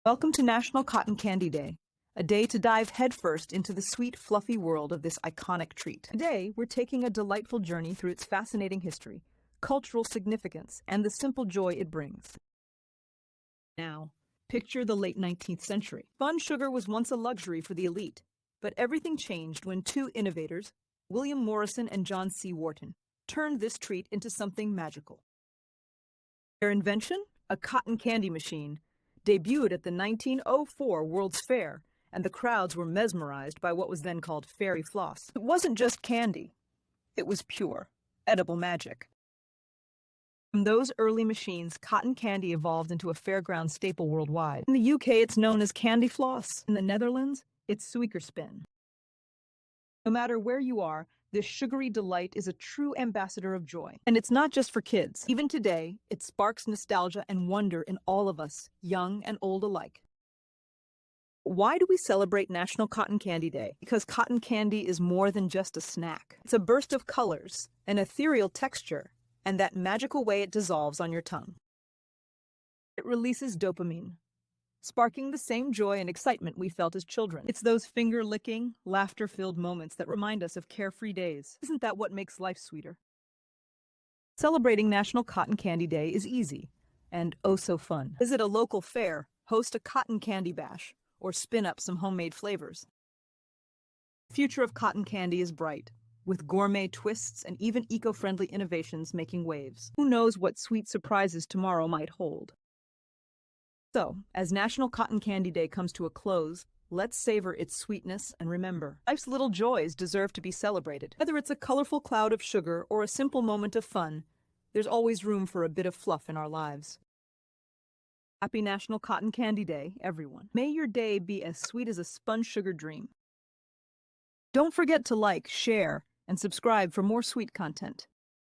Welcome to National Cotton Candy Day, a day to dive headfirst into the sweet, fluffy world of this iconic treat. Today, we're taking a delightful journey through its fascinating history, cultural significance, and the simple joy it brings. Now, picture the late 19th century. Spun sugar was once a luxury for the elite, but everything changed when two innovators, William Morrison and John C. Wharton, turned this treat into something magical. Their invention, a cotton candy machine, debuted at the 1904 World's Fair, and the crowds were mesmerized by what was then called fairy floss. It wasn't just candy. It was pure, edible magic. From those early machines, cotton candy evolved into a fairground staple worldwide. In the UK, it's known as candy floss. In the Netherlands, it's Suikerspin. No matter where you are, this sugary delight is a true ambassador of joy. And it's not just for kids. Even today, it sparks nostalgia and wonder in all of us, young and old alike. Why do we celebrate National Cotton Candy Day? Because cotton candy is more than just a snack. It's a burst of colors, an ethereal texture, and that magical way it dissolves on your tongue. It releases dopamine, sparking the same joy and excitement we felt as children. It's those finger-licking, laughter-filled moments that remind us of carefree days. Isn't that what makes life sweeter? Celebrating National Cotton Candy Day is easy and oh so fun. Visit a local fair, host a cotton candy bash, or spin up some homemade flavors. The future of cotton candy is bright, with gourmet twists and even eco-friendly innovations making waves. Who knows what sweet surprises tomorrow might hold? So, as National Cotton Candy Day comes to a close, let's savor its sweetness and remember, life's little joys deserve to be celebrated. Whether it's a colorful cloud of sugar or a simple moment of fun, there's always room for a bit of fluff in our lives. Happy National Cotton Candy Day, everyone. May your day be as sweet as a spun sugar dream. Don't forget to like, share, and subscribe for more sweet content.